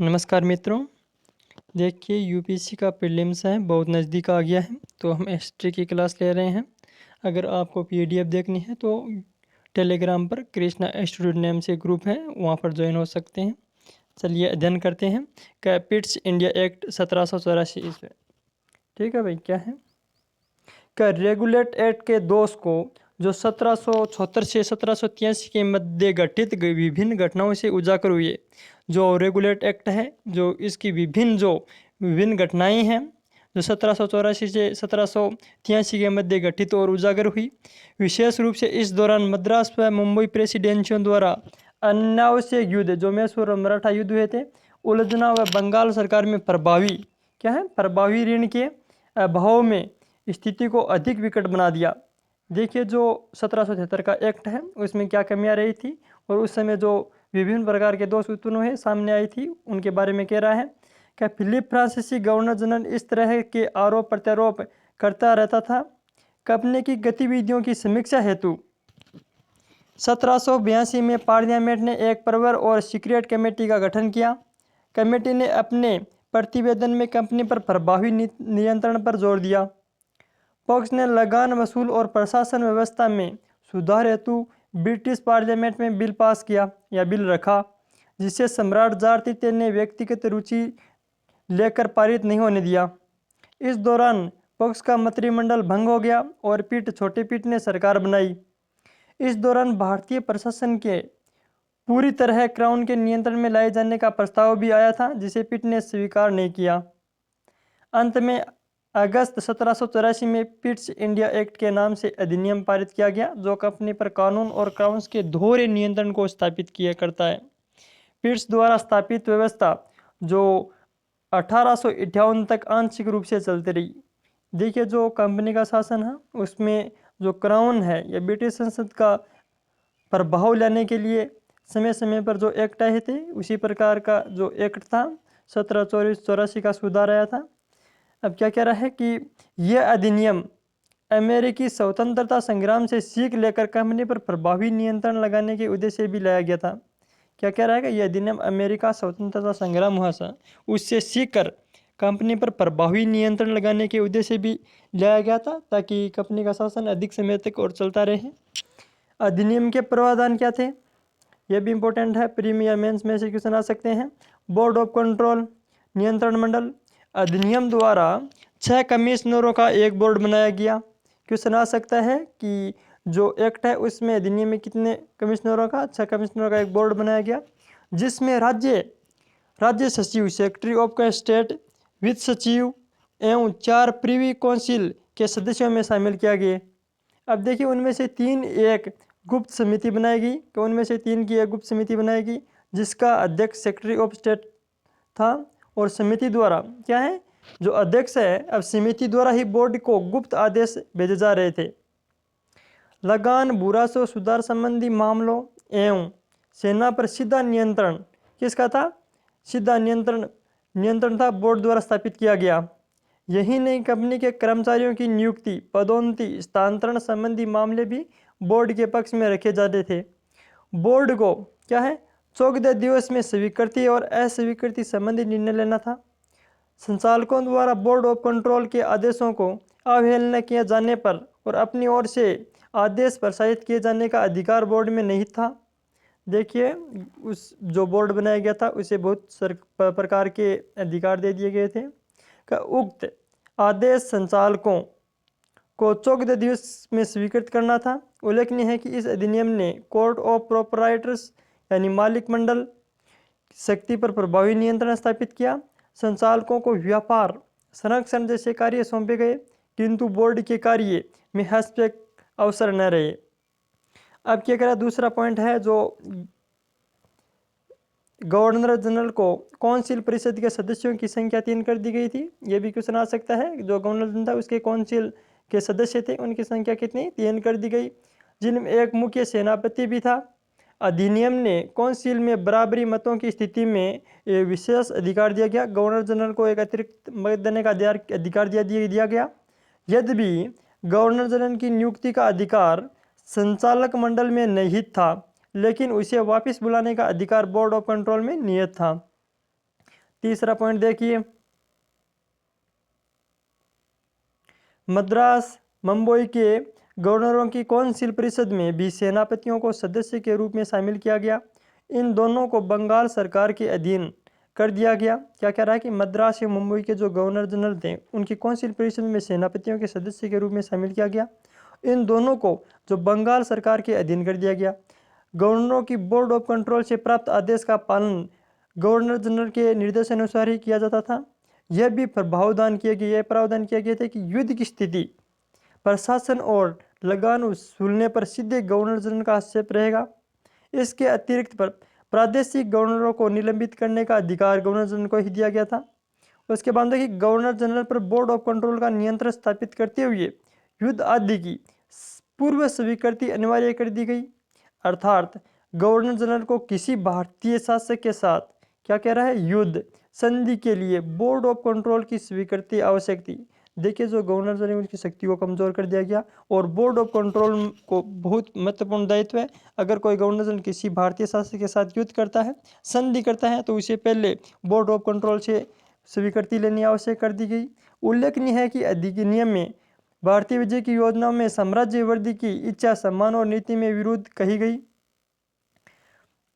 नमस्कार मित्रों। देखिए यूपीएससी का प्रीलिम्स है, बहुत नज़दीक आ गया है, तो हम हिस्ट्री की क्लास ले रहे हैं। अगर आपको पीडीएफ देखनी है तो टेलीग्राम पर कृष्णा स्टूडेंट नेम से ग्रुप है, वहाँ पर ज्वाइन हो सकते हैं। चलिए अध्ययन करते हैं। पिट्स इंडिया एक्ट 1784 ईस्वी। ठीक है भाई, क्या है रेगुलेट एक्ट के दोष को जो 1774 से 1783 के मध्य घटित विभिन्न घटनाओं से उजागर हुए। जो रेगुलेट एक्ट है, जो इसकी विभिन्न घटनाएं हैं, जो 1784 से 1783 के मध्य घटित और उजागर हुई। विशेष रूप से इस दौरान मद्रास व मुंबई प्रेसिडेंसियों द्वारा अनावश्यक युद्ध, जो मैसूर और मराठा युद्ध हुए थे, उलझना व बंगाल सरकार में प्रभावी ऋण के अभाव में स्थिति को अधिक विकट बना दिया। देखिए जो 1773 का एक्ट है उसमें क्या कमियां रही थी और उस समय जो विभिन्न प्रकार के दोष उत्पन्न हुए सामने आई थी, उनके बारे में कह रहा है। क्या फिलिप फ्रांसीसी गवर्नर जनरल इस तरह के आरोप प्रत्यारोप करता रहता था। कंपनी की गतिविधियों की समीक्षा हेतु 1782 में पार्लियामेंट ने एक प्रवर और सीक्रेट कमेटी का गठन किया। कमेटी ने अपने प्रतिवेदन में कंपनी पर प्रभावी नियंत्रण पर जोर दिया। पक्ष ने लगान वसूल और प्रशासन व्यवस्था में सुधार हेतु ब्रिटिश पार्लियामेंट में बिल पास किया या बिल रखा, जिसे सम्राट जॉर्ज तृतीय ने व्यक्तिगत रुचि लेकर पारित नहीं होने दिया। इस दौरान पक्ष का मंत्रिमंडल भंग हो गया और छोटे पीठ ने सरकार बनाई। इस दौरान भारतीय प्रशासन के पूरी तरह क्राउन के नियंत्रण में लाए जाने का प्रस्ताव भी आया था, जिसे पीठ ने स्वीकार नहीं किया। अंत में अगस्त 1784 में पिट्स इंडिया एक्ट के नाम से अधिनियम पारित किया गया, जो कंपनी पर कानून और क्राउन के दोहरे नियंत्रण को स्थापित किया करता है। पिट्स द्वारा स्थापित व्यवस्था जो 1858 तक आंशिक रूप से चलती रही। देखिए जो कंपनी का शासन है उसमें जो क्राउन है या ब्रिटिश संसद का प्रभाव लेने के लिए समय समय पर जो एक्ट आए थे, उसी प्रकार का जो एक्ट था 1784 का सुधार आया था। अब क्या कह रहा है कि यह अधिनियम अमेरिकी स्वतंत्रता संग्राम से सीख लेकर कंपनी पर प्रभावी नियंत्रण लगाने के उद्देश्य से भी लाया गया था। क्या कह रहा है कि यह अधिनियम अमेरिका स्वतंत्रता संग्राम हुआ था, उससे सीख कर कंपनी पर प्रभावी नियंत्रण लगाने के उद्देश्य से भी लाया गया था, ताकि कंपनी का शासन अधिक समय तक और चलता रहे। अधिनियम के प्रावधान क्या थे, यह भी इंपॉर्टेंट है। प्रीम या मेंस में से क्वेश्चन आ सकते हैं। बोर्ड ऑफ कंट्रोल, नियंत्रण मंडल। अधिनियम द्वारा 6 कमिश्नरों का एक बोर्ड बनाया गया। क्वेश्चन आ सकता है कि जो एक्ट है उसमें अधिनियम में कितने कमिश्नरों का, 6 कमिश्नरों का एक बोर्ड बनाया गया, जिसमें राज्य सचिव, सेक्रेटरी ऑफ स्टेट, वित्त सचिव एवं 4 प्रीवी काउंसिल के सदस्यों में शामिल किया गया। अब देखिए उनमें से 3 एक गुप्त समिति बनाएगी, तो उनमें से 3 की एक गुप्त समिति बनाएगी, जिसका अध्यक्ष सेक्रेटरी ऑफ स्टेट था। और समिति द्वारा क्या है, जो अध्यक्ष है, अब समिति द्वारा ही बोर्ड को गुप्त आदेश भेजे जा रहे थे। लगान, बुरासो, सुधार संबंधी मामलों एवं सेना पर सीधा नियंत्रण किसका था, सीधा नियंत्रण था बोर्ड द्वारा स्थापित किया गया। यही नहीं, कंपनी के कर्मचारियों की नियुक्ति, पदोन्नति, स्थानांतरण संबंधी मामले भी बोर्ड के पक्ष में रखे जाते थे। बोर्ड को क्या है, 14 दिवस में स्वीकृति और अस्वीकृति संबंधी निर्णय लेना था। संचालकों द्वारा बोर्ड ऑफ कंट्रोल के आदेशों को अवहेलना किए जाने पर और अपनी ओर से आदेश प्रसारित किए जाने का अधिकार बोर्ड में नहीं था। देखिए उस जो बोर्ड बनाया गया था उसे बहुत प्रकार के अधिकार दे दिए गए थे। उक्त आदेश संचालकों को 14 दिवस में स्वीकृत करना था। उल्लेखनीय है कि इस अधिनियम ने कोर्ट ऑफ प्रोपराइटर्स यानी मालिक मंडल शक्ति पर प्रभावी नियंत्रण स्थापित किया। संचालकों को व्यापार संरक्षण जैसे कार्य सौंपे गए, किंतु बोर्ड के कार्य में हस्तक्षेप अवसर न रहे। अब क्या करा, दूसरा पॉइंट है जो गवर्नर जनरल को काउंसिल परिषद के सदस्यों की संख्या 3 कर दी गई थी। यह भी क्वेश्चन आ सकता है, जो गवर्नर जनरल था उसके काउंसिल के सदस्य थे, उनकी संख्या कितनी, 3 कर दी गई, जिनमें एक मुख्य सेनापति भी था। अधिनियम ने काउंसिल में बराबरी मतों की स्थिति में विशेष अधिकार दिया गया। गवर्नर जनरल को एक अतिरिक्त मत देने का अधिकार दिया गया। यद्यपि गवर्नर जनरल की नियुक्ति का अधिकार संचालक मंडल में निहित था, लेकिन उसे वापस बुलाने का अधिकार बोर्ड ऑफ कंट्रोल में निहित था। तीसरा पॉइंट देखिए, मद्रास मुंबई के गवर्नरों की कौंसिल परिषद में भी सेनापतियों को सदस्य के रूप में शामिल किया गया। इन दोनों को बंगाल सरकार के अधीन कर दिया गया। क्या कह रहा है कि मद्रास या मुंबई के जो गवर्नर जनरल थे उनकी कौंसिल परिषद में सेनापतियों के सदस्य के रूप में शामिल किया गया। इन दोनों को जो बंगाल सरकार के अधीन कर दिया गया। गवर्नरों की बोर्ड ऑफ कंट्रोल से प्राप्त आदेश का पालन गवर्नर जनरल के निर्देशानुसार ही किया जाता था। यह भी प्रावधान किया गया था कि युद्ध की स्थिति प्रशासन और लगान वसूलने पर सीधे गवर्नर जनरल का हस्तक्षेप रहेगा। इसके अतिरिक्त प्रादेशिक गवर्नरों को निलंबित करने का अधिकार गवर्नर जनरल को ही दिया गया था। उसके बाद देखिए, गवर्नर जनरल पर बोर्ड ऑफ कंट्रोल का नियंत्रण स्थापित करते हुए युद्ध आदि की पूर्व स्वीकृति अनिवार्य कर दी गई। अर्थात गवर्नर जनरल को किसी भारतीय शासक के साथ क्या कह रहा है, युद्ध संधि के लिए बोर्ड ऑफ कंट्रोल की स्वीकृति आवश्यक थी। देखिए, जो गवर्नर जनरल उनकी शक्ति को कमजोर कर दिया गया और बोर्ड ऑफ कंट्रोल को बहुत महत्वपूर्ण दायित्व है। अगर कोई गवर्नर जनरल किसी भारतीय शासक के साथ युद्ध करता है, संधि करता है, तो उसे पहले बोर्ड ऑफ कंट्रोल से स्वीकृति लेनी आवश्यक कर दी गई। उल्लेखनीय है कि अधिनियम में भारतीय विजय की योजनाओं में साम्राज्य वृद्धि की इच्छा, सम्मान और नीति में विरोध कही गई।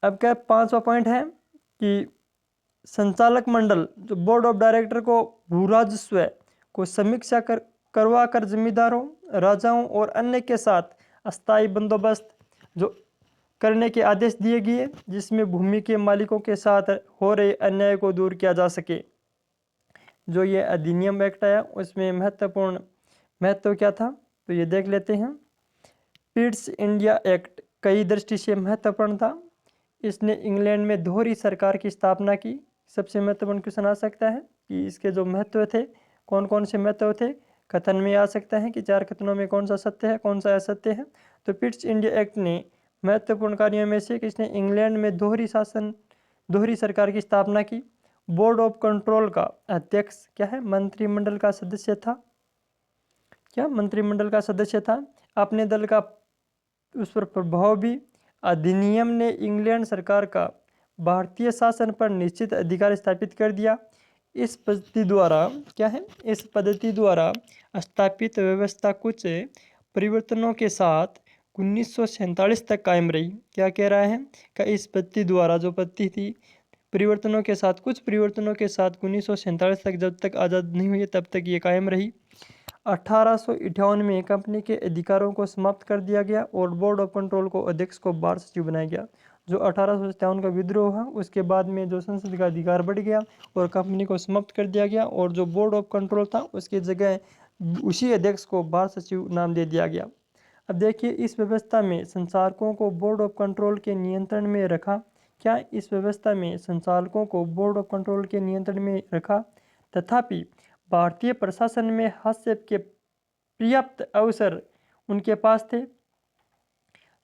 अब क्या 5वां पॉइंट है कि संचालक मंडल जो बोर्ड ऑफ डायरेक्टर को भू राजस्व को समीक्षा करवा कर जमींदारों, राजाओं और अन्य के साथ अस्थायी बंदोबस्त जो करने के आदेश दिए गए, जिसमें भूमि के मालिकों के साथ हो रहे अन्याय को दूर किया जा सके। जो ये अधिनियम एक्ट आया उसमें महत्वपूर्ण महत्व क्या था, तो ये देख लेते हैं। पिट्स इंडिया एक्ट कई दृष्टि से महत्वपूर्ण था। इसने इंग्लैंड में दोहरी सरकार की स्थापना की। सबसे महत्वपूर्ण क्वेश्चन आ सकता है कि इसके जो महत्व थे, कौन कौन से महत्व थे, कथन में आ सकता है कि 4 कथनों में कौन सा सत्य है, कौन सा असत्य है। तो पिट्स इंडिया एक्ट ने महत्वपूर्ण कार्यों में से कि इसने इंग्लैंड में दोहरी सरकार की स्थापना की। बोर्ड ऑफ कंट्रोल का अध्यक्ष क्या है, मंत्रिमंडल का सदस्य था। क्या मंत्रिमंडल का सदस्य था। अपने दल का उस पर प्रभाव भी। अधिनियम ने इंग्लैंड सरकार का भारतीय शासन पर निश्चित अधिकार स्थापित कर दिया। इस पद्धति द्वारा क्या है, इस पद्धति द्वारा स्थापित व्यवस्था कुछ परिवर्तनों के साथ 1947 तक कायम रही। क्या कह रहा है कि इस पद्धति द्वारा जो पद्धति थी, कुछ परिवर्तनों के साथ 1947 तक, जब तक आज़ाद नहीं हुई तब तक ये कायम रही। 1858 में कंपनी के अधिकारों को समाप्त कर दिया गया और बोर्ड ऑफ कंट्रोल को अध्यक्ष को बार सचिव बनाया गया। जो 1857 का विद्रोह हुआ उसके बाद में जो संसद का अधिकार बढ़ गया और कंपनी को समाप्त कर दिया गया और जो बोर्ड ऑफ कंट्रोल था उसकी जगह उसी अध्यक्ष को बार सचिव नाम दे दिया गया। अब देखिए, इस व्यवस्था में संचालकों को बोर्ड ऑफ कंट्रोल के नियंत्रण में रखा। क्या इस व्यवस्था में संचालकों को बोर्ड ऑफ कंट्रोल के नियंत्रण में रखा। तथापि भारतीय प्रशासन में हस्तक्षेप के पर्याप्त अवसर उनके पास थे।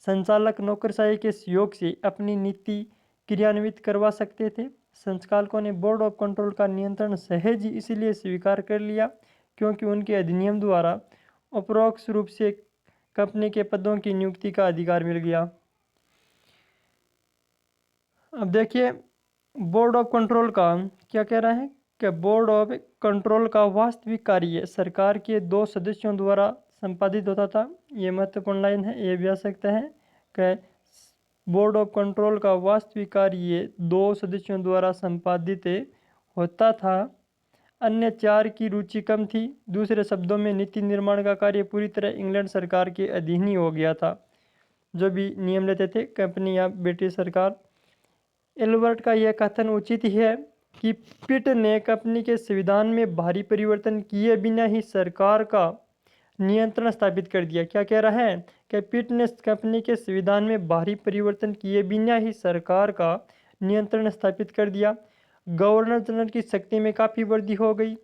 संचालक नौकरशाही के सहयोग से अपनी नीति क्रियान्वित करवा सकते थे। संचालकों ने बोर्ड ऑफ कंट्रोल का नियंत्रण सहज ही इसलिए स्वीकार कर लिया क्योंकि उनके अधिनियम द्वारा उपरोक्त रूप से कंपनी के पदों की नियुक्ति का अधिकार मिल गया। अब देखिए, बोर्ड ऑफ कंट्रोल का क्या कह रहा है कि बोर्ड ऑफ कंट्रोल का वास्तविक कार्य सरकार के 2 सदस्यों द्वारा संपादित होता था। ये महत्वपूर्ण लाइन है, ये भी आ सकता है कि बोर्ड ऑफ कंट्रोल का वास्तविक कार्य 2 सदस्यों द्वारा संपादित होता था। अन्य 4 की रुचि कम थी। दूसरे शब्दों में नीति निर्माण का कार्य पूरी तरह इंग्लैंड सरकार के अधीन ही हो गया था। जो भी नियम लेते थे कंपनी या ब्रिटिश सरकार। एल्बर्ट का यह कथन उचित है कि पिट ने कंपनी के संविधान में भारी परिवर्तन किए बिना ही सरकार का नियंत्रण स्थापित कर दिया। क्या कह रहा है कि पिट ने कंपनी के संविधान में भारी परिवर्तन किए बिना ही सरकार का नियंत्रण स्थापित कर दिया। गवर्नर जनरल की शक्ति में काफ़ी वृद्धि हो गई।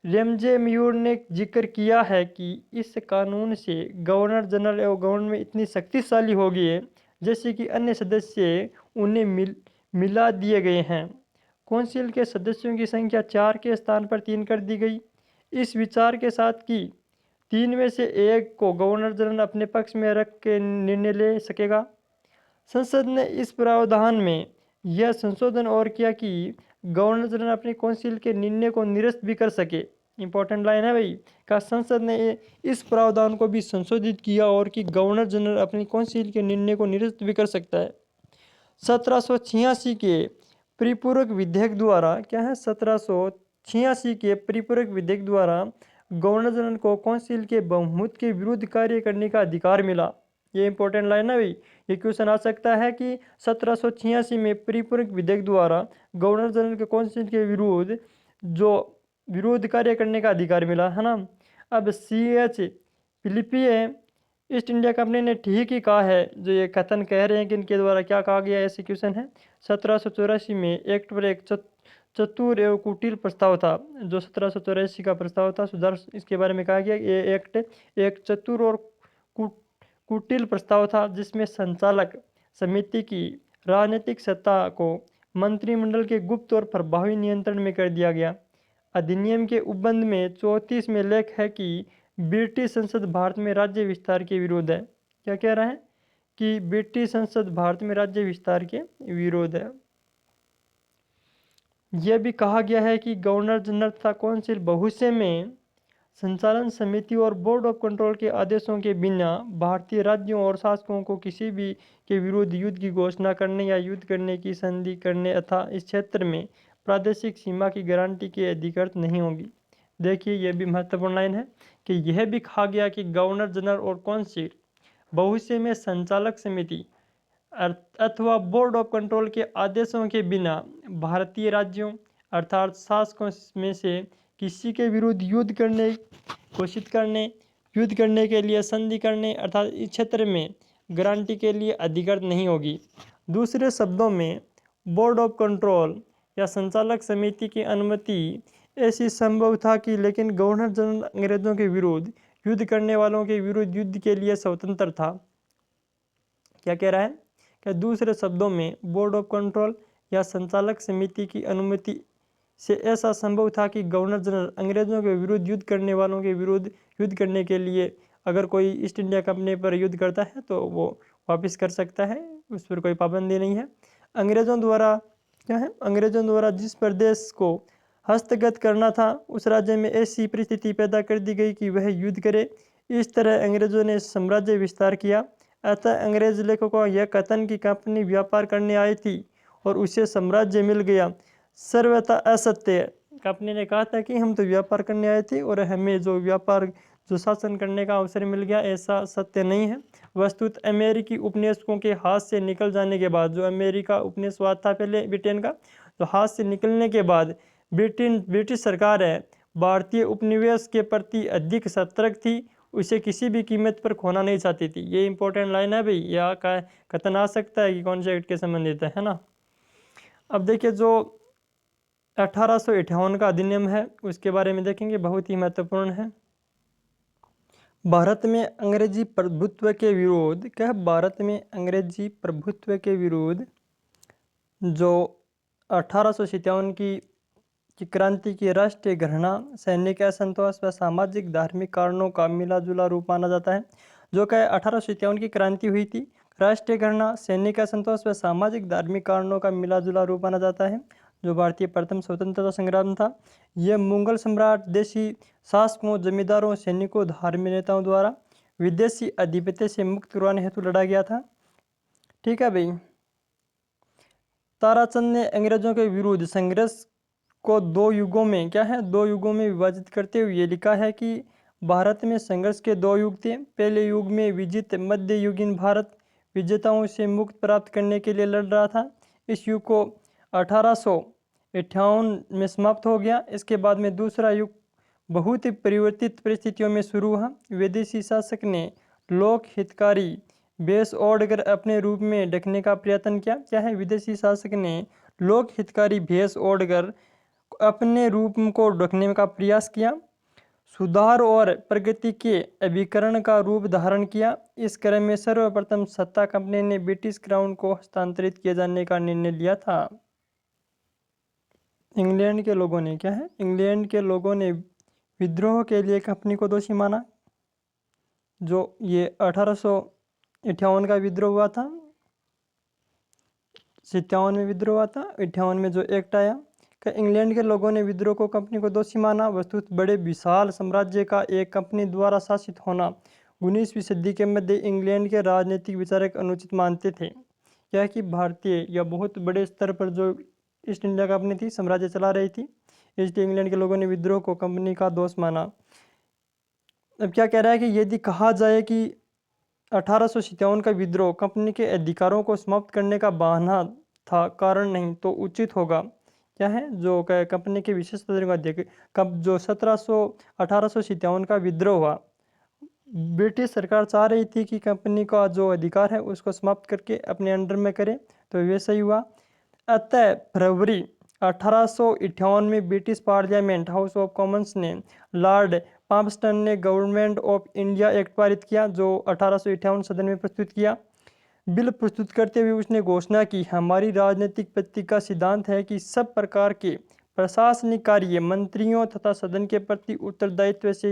रेमजे म्यूर ने जिक्र किया है कि इस कानून से गवर्नर जनरल एवं गवर्नमेंट इतनी शक्तिशाली हो गई है जैसे कि अन्य सदस्य उन्हें मिला दिए गए हैं। कौंसिल के सदस्यों की संख्या 4 के स्थान पर 3 कर दी गई। इस विचार के साथ कि 3 में से 1 को गवर्नर जनरल अपने पक्ष में रख के निर्णय ले सकेगा। संसद ने इस प्रावधान में यह संशोधन और किया कि गवर्नर जनरल अपनी काउंसिल के निर्णय को निरस्त भी कर सके। इंपॉर्टेंट लाइन है भाई। का संसद ने इस प्रावधान को भी संशोधित किया और कि गवर्नर जनरल अपनी काउंसिल के निर्णय को निरस्त भी कर सकता है। 1786 के परिपूरक विधेयक द्वारा क्या है, 1786 के परिपूरक विधेयक द्वारा गवर्नर जनरल को काउंसिल के बहुमत के विरुद्ध कार्य करने का अधिकार मिला। ये इंपॉर्टेंट लाइन है भाई। ये क्वेश्चन आ सकता है कि 1786 में परिपूरक विधेयक द्वारा गवर्नर जनरल के काउंसिल के विरुद्ध जो विरोध कार्य करने का अधिकार मिला, है ना। अब CH फिलिपी ईस्ट इंडिया कंपनी ने ठीक ही कहा है। जो ये कथन कह रहे हैं कि इनके द्वारा क्या कहा गया, ऐसे क्वेश्चन है। 1784 में एक्ट पर एक चतुर एवं कुटिल प्रस्ताव था। जो 1784 का प्रस्ताव था सुधार, इसके बारे में कहा गया ये एक्ट एक चतुर और कुटिल प्रस्ताव था, जिसमें संचालक समिति की राजनीतिक सत्ता को मंत्रिमंडल के गुप्त और प्रभावी नियंत्रण में कर दिया गया। अधिनियम के उपबंध में 34 में लेख है कि ब्रिटिश संसद भारत में राज्य विस्तार के विरोध है। क्या कह रहा है कि ब्रिटिश संसद भारत में राज्य विस्तार के विरोध है। यह भी कहा गया है कि गवर्नर जनरल तथा काउंसिल भविष्य में संचालन समिति और बोर्ड ऑफ कंट्रोल के आदेशों के बिना भारतीय राज्यों और शासकों को किसी भी के विरुद्ध युद्ध की घोषणा करने या युद्ध करने की संधि करने अथवा इस क्षेत्र में प्रादेशिक सीमा की गारंटी के अधिकृत नहीं होगी। देखिए यह भी महत्वपूर्ण लाइन है कि यह भी कहा गया कि गवर्नर जनरल और काउंसिल भविष्य में संचालक समिति अथवा बोर्ड ऑफ कंट्रोल के आदेशों के बिना भारतीय राज्यों अर्थात शासकों में से किसी के विरुद्ध युद्ध करने घोषित करने, युद्ध करने के लिए संधि करने अर्थात इस क्षेत्र में गारंटी के लिए अधिकृत नहीं होगी। दूसरे शब्दों में बोर्ड ऑफ कंट्रोल या संचालक समिति की अनुमति ऐसी संभव था कि, लेकिन गवर्नर जनरल अंग्रेजों के विरुद्ध युद्ध करने वालों के विरुद्ध युद्ध के लिए स्वतंत्र था। क्या कह रहा है कि दूसरे शब्दों में बोर्ड ऑफ कंट्रोल या संचालक समिति की अनुमति से ऐसा संभव था कि गवर्नर जनरल अंग्रेजों के विरुद्ध युद्ध करने वालों के विरुद्ध युद्ध करने के लिए अगर कोई ईस्ट इंडिया कंपनी पर युद्ध करता है तो वो वापस कर सकता है, उस पर कोई पाबंदी नहीं है। अंग्रेजों द्वारा क्या है, अंग्रेजों द्वारा जिस प्रदेश को हस्तगत करना था उस राज्य में ऐसी परिस्थिति पैदा कर दी गई कि वह युद्ध करे। इस तरह अंग्रेजों ने साम्राज्य विस्तार किया। अतः अंग्रेज लेखकों यह कथन की कंपनी व्यापार करने आई थी और उसे साम्राज्य मिल गया सर्वथा असत्य है। कंपनी ने कहा था कि हम तो व्यापार करने आए थे और हमें जो व्यापार जो शासन करने का अवसर मिल गया, ऐसा सत्य नहीं है। वस्तुत अमेरिकी उपनिवेशकों के हाथ से निकल जाने के बाद, जो अमेरिका उपनिवेशवाद था पहले ब्रिटेन का, तो हाथ से निकलने के बाद ब्रिटिश सरकार है भारतीय उपनिवेश के प्रति अधिक सतर्क थी, उसे किसी भी कीमत पर खोना नहीं चाहती थी। ये इंपॉर्टेंट लाइन है भाई, यह कथन आ सकता है कि कौन से एक्ट के संबंधित है ना। अब देखिए जो 1858 का अधिनियम है उसके बारे में देखेंगे, बहुत ही महत्वपूर्ण है। भारत में अंग्रेजी प्रभुत्व के विरोध, क्या भारत में अंग्रेजी प्रभुत्व के विरोध जो 1857 की क्रांति की राष्ट्रीय घृणा, सैनिक असंतोष व सामाजिक धार्मिक कारणों का मिलाजुला रूप माना जाता है। जो क्या 1857 की क्रांति हुई थी, राष्ट्रीय घृणा, सैनिक असंतोष व सामाजिक धार्मिक कारणों का मिलाजुला रूप माना जाता है। जो भारतीय प्रथम स्वतंत्रता संग्राम था, यह मुगल सम्राट, देशी शासकों, जमींदारों, सैनिकों, धार्मिक नेताओं द्वारा विदेशी आधिपत्य से मुक्त करवाने हेतु लड़ा गया था। ठीक है भाई। ताराचंद ने अंग्रेजों के विरुद्ध संघर्ष को दो युगों में क्या है, दो युगों में विभाजित करते हुए लिखा है कि भारत में संघर्ष के दो युग थे। पहले युग में विजित मध्ययुगीन भारत विजेताओं से मुक्त प्राप्त करने के लिए लड़ रहा था। इस युग को 1858 में समाप्त हो गया। इसके बाद में दूसरा युग बहुत ही परिवर्तित परिस्थितियों में शुरू हुआ। विदेशी शासक ने लोक हितकारी भेष ओढ़कर अपने रूप में ढकने का प्रयत्न किया। क्या है, विदेशी शासक ने लोक हितकारी भेष ओढ़कर अपने रूप को ढकने का प्रयास किया, सुधार और प्रगति के अभिकरण का रूप धारण किया। इस क्रम में सर्वप्रथम सत्ता कंपनी ने ब्रिटिश क्राउन को हस्तांतरित किए जाने का निर्णय लिया था। इंग्लैंड के लोगों ने क्या है, इंग्लैंड के लोगों ने विद्रोह के लिए कंपनी को दोषी माना। जो ये 1858 का विद्रोह हुआ था, 57 में विद्रोह हुआ था, 58 में जो एक्ट आया, कि इंग्लैंड के लोगों ने विद्रोह को कंपनी को दोषी माना। वस्तुतः बड़े विशाल साम्राज्य का एक कंपनी द्वारा शासित होना 19वीं सदी के मध्य इंग्लैंड के राजनीतिक विचारक अनुचित मानते थे। यह कि भारतीय या बहुत बड़े स्तर पर जो ईस्ट इंडिया कंपनी थी साम्राज्य चला रही थी, इसलिए इंग्लैंड के लोगों ने विद्रोह को कंपनी का दोष माना। अब क्या कह रहा है कि यदि कहा जाए कि 1857 का विद्रोह कंपनी के अधिकारों को समाप्त करने का बहाना था, कारण नहीं, तो उचित होगा। क्या है जो कंपनी के विशेष सदन का अध्यक्ष कब जो 1857 का विद्रोह हुआ, ब्रिटिश सरकार चाह रही थी कि कंपनी का जो अधिकार है उसको समाप्त करके अपने अंडर में करे, तो वैसा ही हुआ। अतः फरवरी 1858 में British parliament house of Commons ने लॉर्ड पाम्पस्टन ने गवर्नमेंट ऑफ इंडिया एक्ट पारित किया, जो 1858 सदन में प्रस्तुत किया। बिल प्रस्तुत करते हुए उसने घोषणा की, हमारी राजनीतिक पद्धति का सिद्धांत है कि सब प्रकार के प्रशासनिक कार्य मंत्रियों तथा सदन के प्रति उत्तरदायित्व से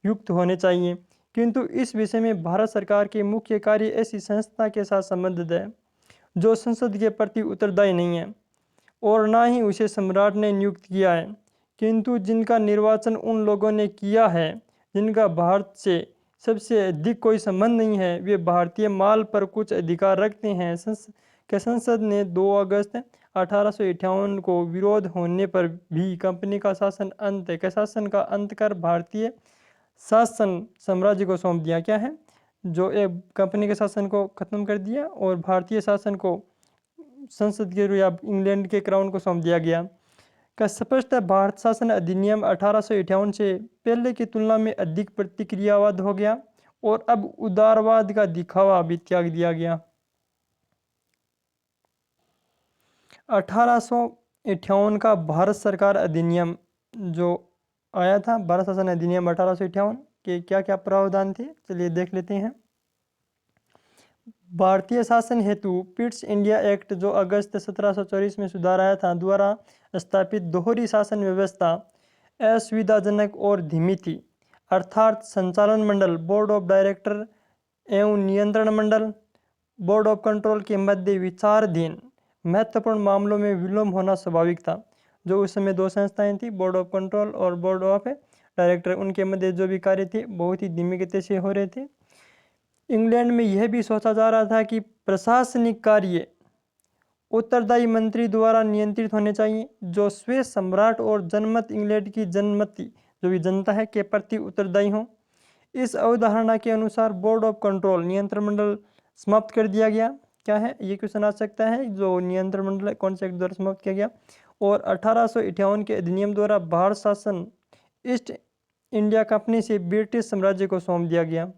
युक्त होने चाहिए, किंतु इस विषय में भारत सरकार के मुख्य कार्य ऐसी संस्था के साथ संबंधित है जो संसद के प्रति उत्तरदायी नहीं है और ना ही उसे सम्राट ने नियुक्त किया है, किंतु जिनका निर्वाचन उन लोगों ने किया है जिनका भारत से सबसे अधिक कोई संबंध नहीं है, वे भारतीय माल पर कुछ अधिकार रखते हैं। संसद ने 2 अगस्त 1858 को विरोध होने पर भी कंपनी का शासन का अंत कर भारतीय शासन साम्राज्य को सौंप दिया। क्या है जो एक कंपनी के शासन को खत्म कर दिया और भारतीय शासन को संसद के या इंग्लैंड के क्राउन को सौंप दिया गया। का स्पष्ट भारत शासन अधिनियम 1858 से पहले की तुलना में अधिक प्रतिक्रियावाद हो गया और अब उदारवाद का दिखावा भी त्याग दिया गया। 1858 का भारत सरकार अधिनियम जो आया था, भारत शासन अधिनियम 1858 के क्या क्या प्रावधान थे, चलिए देख लेते हैं। भारतीय शासन हेतु पिट्स इंडिया एक्ट जो अगस्त 1724 में सुधार आया था द्वारा स्थापित दोहरी शासन व्यवस्था असुविधाजनक और धीमी थी, अर्थात संचालन मंडल बोर्ड ऑफ डायरेक्टर एवं नियंत्रण मंडल बोर्ड ऑफ कंट्रोल के मध्य विचाराधीन महत्वपूर्ण मामलों में विलंब होना स्वाभाविक था। जो उस समय 2 संस्थाएं थी, बोर्ड ऑफ कंट्रोल और बोर्ड ऑफ डायरेक्टर, उनके मध्य जो भी कार्य थे बहुत ही धीमी गति से हो रहे थे। इंग्लैंड में यह भी सोचा जा रहा था कि प्रशासनिक कार्य उत्तरदायी मंत्री द्वारा नियंत्रित होने चाहिए जो स्वयं सम्राट और जनमत इंग्लैंड की जनमति जो भी जनता है के प्रति उत्तरदायी हो। इस अवधारणा के अनुसार बोर्ड ऑफ कंट्रोल नियंत्रण मंडल समाप्त कर दिया गया। क्या है ये क्वेश्चन आ सकता है, जो नियंत्रण मंडल कौन से एक्ट द्वारा समाप्त किया गया। और 1858 के अधिनियम द्वारा भारत शासन ईस्ट इंडिया कंपनी से ब्रिटिश साम्राज्य को सौंप दिया गया।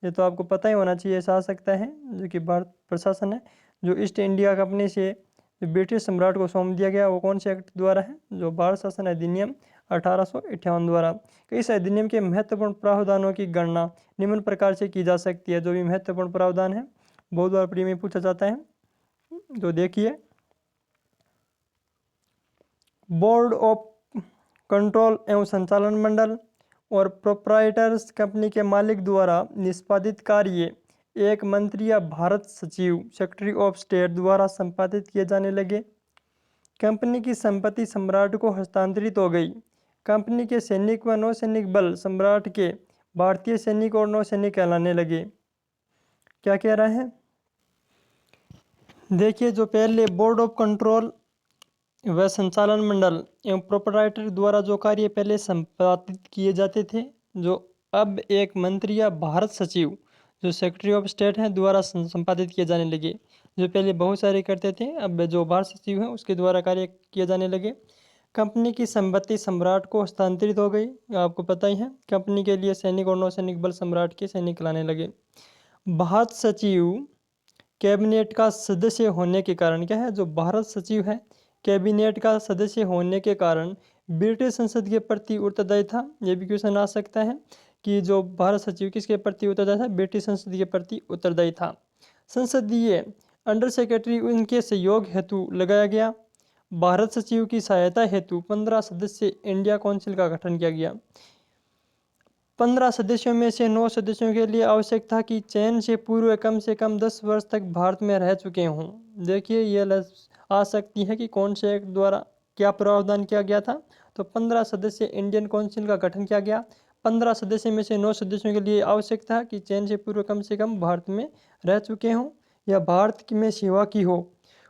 ये तो आपको पता ही होना चाहिए, ऐसा आ सकता है जो कि भारत प्रशासन है जो ईस्ट इंडिया कंपनी से ब्रिटिश सम्राट को सौंप दिया गया, वो कौन से एक्ट द्वारा है, जो भारत शासन अधिनियम 1858 द्वारा। इस अधिनियम के महत्वपूर्ण प्रावधानों की गणना निम्न प्रकार से की जा सकती है। जो भी महत्वपूर्ण प्रावधान है बहुत बार प्री में पूछा जाता है, तो देखिए बोर्ड ऑफ कंट्रोल एवं संचालन मंडल और प्रोप्राइटर्स कंपनी के मालिक द्वारा निष्पादित कार्य एक मंत्री या भारत सचिव सेक्रेटरी ऑफ स्टेट द्वारा संपादित किए जाने लगे। कंपनी की संपत्ति सम्राट को हस्तांतरित हो गई। कंपनी के सैनिक व नौसैनिक बल सम्राट के भारतीय सैनिक और नौसैनिक कहलाने लगे। क्या कह रहा है, देखिए जो पहले बोर्ड ऑफ कंट्रोल व संचालन मंडल एवं प्रोप्राइटर द्वारा जो कार्य पहले संपादित किए जाते थे, जो अब एक मंत्री या भारत सचिव जो सेक्रेटरी ऑफ स्टेट है द्वारा संपादित किए जाने लगे। जो पहले बहुत सारे करते थे, अब जो भारत सचिव है उसके द्वारा कार्य किए जाने लगे। कंपनी की संपत्ति सम्राट को हस्तांतरित हो गई, आपको पता ही है। कंपनी के लिए सैनिक और नौसैनिक बल सम्राट के सैनिक लाने लगे। भारत सचिव कैबिनेट का सदस्य होने के कारण, क्या है जो भारत सचिव है कैबिनेट का सदस्य होने के कारण ब्रिटिश संसद के प्रति उत्तरदायी था। यह भी क्वेश्चन आ सकता है कि जो भारत सचिव किसके प्रति उत्तरदायी था, ब्रिटिश संसद के प्रति उत्तरदायी था। संसदीय अंडर सेक्रेटरी उनके सहयोग हेतु लगाया गया। भारत सचिव की सहायता हेतु 15 सदस्य इंडिया काउंसिल का गठन किया गया। 15 सदस्यों में से 9 सदस्यों के लिए आवश्यक था कि चयन से पूर्व कम से कम 10 वर्ष तक भारत में रह चुके हों। देखिए यह आ सकती है कि कौन से एक्ट द्वारा क्या प्रावधान किया गया था? तो 15 सदस्य इंडियन काउंसिल का गठन किया गया। 15 सदस्य में से 9 सदस्यों के लिए आवश्यक था कि चयन से पूर्व कम से कम भारत में रह चुके हों या भारत में सेवा की हो।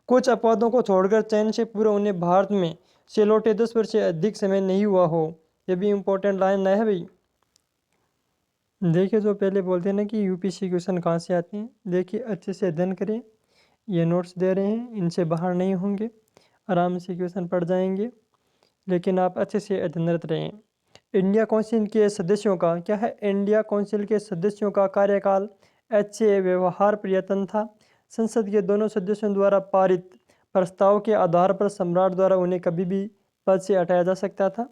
कुछ अपवादों को छोड़कर चयन से पूर्व उन्हें भारत में से लौटे 10 वर्ष से अधिक समय नहीं हुआ हो। ये भी इम्पोर्टेंट लाइन है भाई। देखिए, जो पहले बोलते हैं ना कि यूपीएससी क्वेश्चन कहाँ से आते हैं, देखिए अच्छे से अध्ययन करें। ये नोट्स दे रहे हैं, इनसे बाहर नहीं होंगे, आराम से क्वेश्चन पढ़ जाएंगे, लेकिन आप अच्छे से अध्ययनरत रहें। इंडिया काउंसिल के सदस्यों का क्या है? इंडिया काउंसिल के सदस्यों का कार्यकाल अच्छे व्यवहार पर्यटन था। संसद के दोनों सदस्यों द्वारा पारित प्रस्ताव के आधार पर सम्राट द्वारा उन्हें कभी भी पद से हटाया जा सकता था।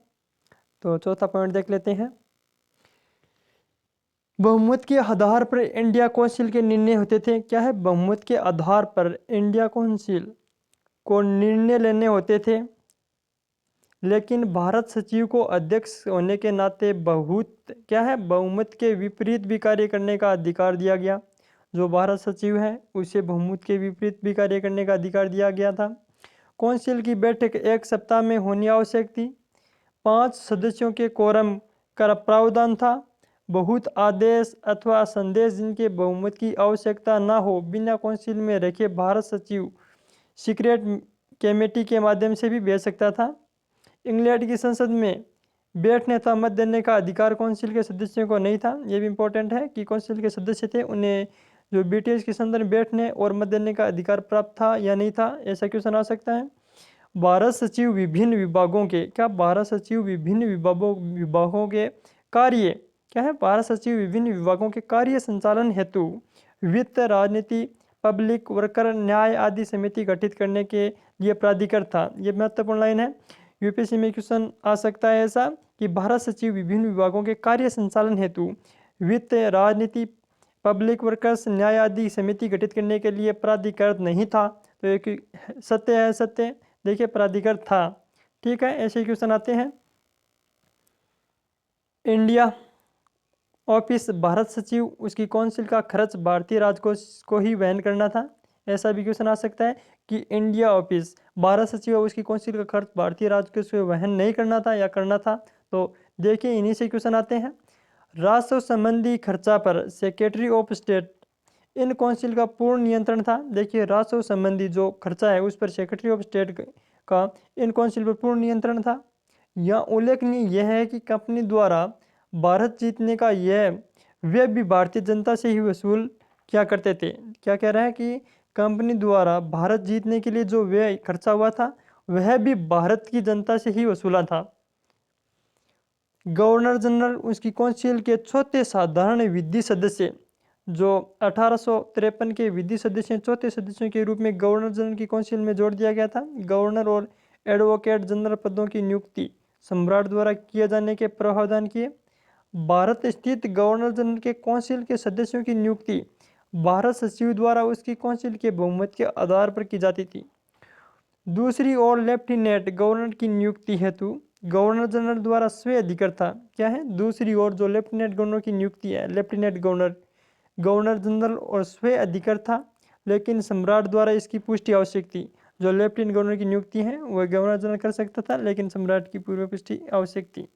तो चौथा पॉइंट देख लेते हैं। बहुमत के आधार पर इंडिया काउंसिल के निर्णय होते थे। क्या है? बहुमत के आधार पर इंडिया काउंसिल को निर्णय लेने होते थे, लेकिन भारत सचिव को अध्यक्ष होने के नाते बहुमत के विपरीत भी कार्य करने का अधिकार दिया गया। जो भारत सचिव है उसे बहुमत के विपरीत भी कार्य करने का अधिकार दिया गया था। काउंसिल की बैठक 1 सप्ताह में होनी आवश्यक थी। 5 सदस्यों के कोरम का प्रावधान था। बहुत आदेश अथवा संदेश जिनके बहुमत की आवश्यकता न हो बिना काउंसिल में रखे भारत सचिव सीक्रेट कमेटी के माध्यम से भी भेज सकता था। इंग्लैंड की संसद में बैठने अथवा मत देने का अधिकार काउंसिल के सदस्यों को नहीं था। ये भी इम्पोर्टेंट है कि काउंसिल के सदस्य थे उन्हें जो ब्रिटिश की संसद में बैठने और मत देने का अधिकार प्राप्त था या नहीं था, ऐसा क्वेश्चन आ सकता है। भारत सचिव विभिन्न विभागों के भारत सचिव विभिन्न विभागों के कार्य भारत सचिव विभिन्न विभागों के कार्य संचालन हेतु वित्त, राजनीति, पब्लिक वर्कर, न्याय आदि समिति गठित करने के लिए प्राधिकृत था। ये महत्वपूर्ण लाइन है, यूपीएससी में क्वेश्चन आ सकता है ऐसा कि भारत सचिव विभिन्न विभागों के कार्य संचालन हेतु वित्त, राजनीति, पब्लिक वर्कर्स, न्याय आदि समिति गठित करने के लिए प्राधिकृत नहीं था। तो एक सत्य है, सत्य। देखिए, प्राधिकृत था। ठीक है, ऐसे क्वेश्चन आते हैं। इंडिया ऑफिस भारत सचिव उसकी काउंसिल का खर्च भारतीय राजकोष को ही वहन करना था। ऐसा भी क्वेश्चन आ सकता है कि इंडिया ऑफिस भारत सचिव उसकी काउंसिल का खर्च भारतीय राजकोष को वहन नहीं करना था या करना था। तो देखिए, इन्हीं से क्वेश्चन आते हैं। राजस्व संबंधी खर्चा पर secretary of state in council का पूर्ण नियंत्रण था। देखिए, राजस्व संबंधी जो खर्चा है उस पर सेक्रेटरी ऑफ स्टेट का इन काउंसिल पर पूर्ण नियंत्रण था। यहाँ उल्लेखनीय यह है कि कंपनी द्वारा भारत जीतने का यह व्यय भी भारतीय जनता से ही वसूल क्या करते थे। क्या कह रहा है कि कंपनी द्वारा भारत जीतने के लिए जो व्यय खर्चा हुआ था वह भी भारत की जनता से ही वसूला था। गवर्नर जनरल उसकी काउंसिल के चौथे साधारण विधि सदस्य जो 1853 के विधि सदस्य चौथे सदस्यों के रूप में गवर्नर जनरल की काउंसिल में जोड़ दिया गया था। गवर्नर और एडवोकेट जनरल पदों की नियुक्ति सम्राट द्वारा किए जाने के प्रावधान किए। भारत स्थित गवर्नर जनरल के काउंसिल के सदस्यों की नियुक्ति भारत सचिव द्वारा उसकी काउंसिल के बहुमत के आधार पर की जाती थी। दूसरी ओर लेफ्टिनेंट गवर्नर की नियुक्ति हेतु गवर्नर जनरल द्वारा स्वयं अधिकृत था। क्या है? दूसरी ओर जो लेफ्टिनेंट गवर्नर की नियुक्ति है, लेफ्टिनेंट गवर्नर गवर्नर जनरल और स्वयं अधिकृत था, लेकिन सम्राट द्वारा इसकी पुष्टि आवश्यक थी। जो लेफ्टिनेंट गवर्नर की नियुक्ति है वह गवर्नर जनरल कर सकता था, लेकिन सम्राट की पूर्व पुष्टि आवश्यक थी।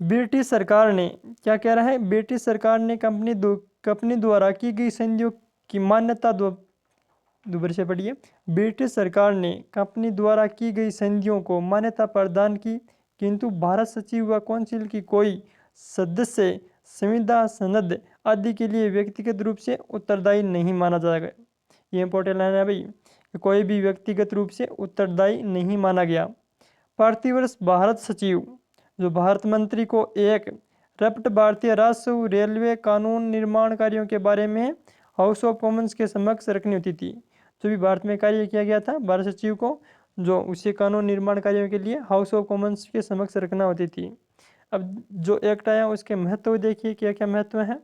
ब्रिटिश सरकार ने क्या कह रहा है? ब्रिटिश सरकार ने कंपनी द्वारा की गई संधियों की मान्यता दोबारा से पढ़िए। ब्रिटिश सरकार ने कंपनी द्वारा की गई संधियों को मान्यता प्रदान की, किंतु भारत सचिव व काउंसिल की कोई सदस्य संविदा सनद आदि के लिए व्यक्तिगत रूप से उत्तरदायी नहीं माना जाएगा। ये इंपॉर्टेंट लाइन है भाई, कोई भी व्यक्तिगत रूप से उत्तरदायी नहीं माना गया। प्रतिवर्ष भारत सचिव जो भारत मंत्री को एक रपट भारतीय राजस्व, रेलवे, कानून निर्माण कार्यों के बारे में हाउस ऑफ कॉमन्स के समक्ष रखनी होती थी। जो भी भारत में कार्य किया गया था भारत सचिव को, जो उसे कानून निर्माण कार्यों के लिए हाउस ऑफ कॉमन्स के समक्ष रखना होती थी। अब जो एक्ट आया उसके महत्व देखिए, क्या क्या महत्व है।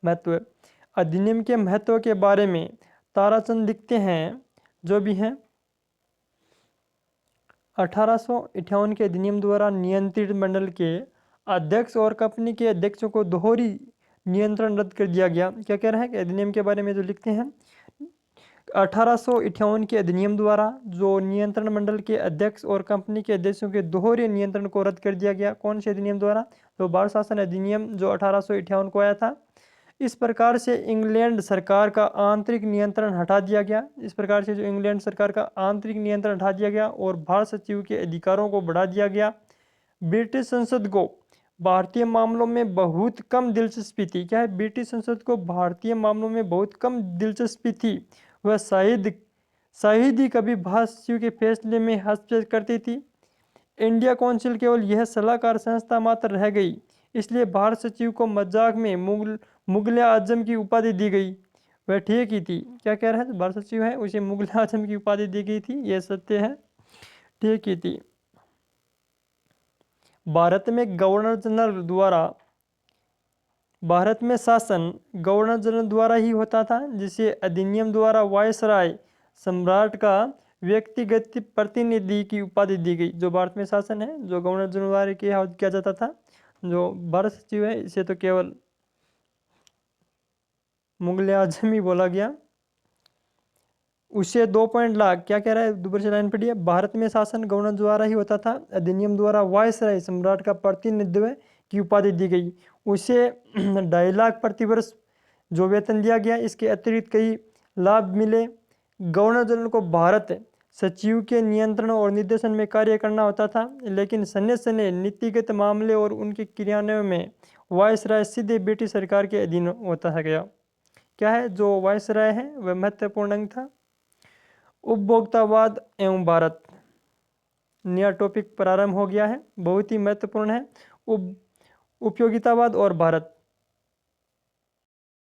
महत्व अधिनियम के महत्व के बारे में ताराचंद लिखते हैं। जो भी हैं 1858 के अधिनियम द्वारा नियंत्रित मंडल के अध्यक्ष और कंपनी के अध्यक्षों को दोहरी नियंत्रण रद्द कर दिया गया। क्या कह रहा है कि अधिनियम के बारे में जो लिखते हैं, 1858 के अधिनियम द्वारा जो नियंत्रण मंडल के अध्यक्ष और कंपनी के अध्यक्षों के दोहरे नियंत्रण को रद्द कर दिया गया। कौन से अधिनियम द्वारा? तो भारत शासन अधिनियम जो 1858 को आया था। इस प्रकार से इंग्लैंड सरकार का आंतरिक नियंत्रण हटा दिया गया। इस प्रकार से जो इंग्लैंड सरकार का आंतरिक नियंत्रण हटा दिया गया और भारत सचिव के अधिकारों को बढ़ा दिया गया। ब्रिटिश संसद को भारतीय मामलों में बहुत कम दिलचस्पी थी। क्या है? ब्रिटिश संसद को भारतीय मामलों में बहुत कम दिलचस्पी थी। वह शायद ही कभी भारत सचिव के फैसले में हस्तक्षेप करती थी। इंडिया काउंसिल केवल यह सलाहकार संस्था मात्र रह गई। इसलिए भारत सचिव को मजाक में मुगल आजम की उपाधि दी गई। वह ठीक ही थी। क्या कह रहा है? भारत सचिव है उसे मुगल आजम की उपाधि दी गई थी, यह सत्य है, ठीक ही थी। भारत में शासन गवर्नर जनरल द्वारा ही होता था, जिसे अधिनियम द्वारा वायसराय सम्राट का व्यक्तिगत प्रतिनिधि की उपाधि दी गई। जो भारत में शासन है जो गवर्नर जनरल द्वारा किया जाता था। जो भारत सचिव है इसे तो केवल मुगल आजम ही बोला गया। उसे 2 पॉइंट लाख। क्या कह रहा है? दोबारा से लाइन पढ़िए। भारत में शासन गवर्नर द्वारा ही होता था। अधिनियम द्वारा वायसराय सम्राट का प्रतिनिधित्व की उपाधि दी गई। उसे 2.5 लाख प्रतिवर्ष जो वेतन दिया गया। इसके अतिरिक्त कई लाभ मिले। गवर्नर जनरल को भारत सचिव के नियंत्रण और निर्देशन में कार्य करना होता था, लेकिन सने नीतिगत मामले और उनके क्रियान्वयन में वायसराय सीधे ब्रिटिश सरकार के अधीन होता है गया। क्या है? जो वायसराय है वह महत्वपूर्ण अंग था। उपभोक्तावाद एवं भारत, नया टॉपिक प्रारंभ हो गया है, बहुत ही महत्वपूर्ण है। उपयोगितावाद और भारत।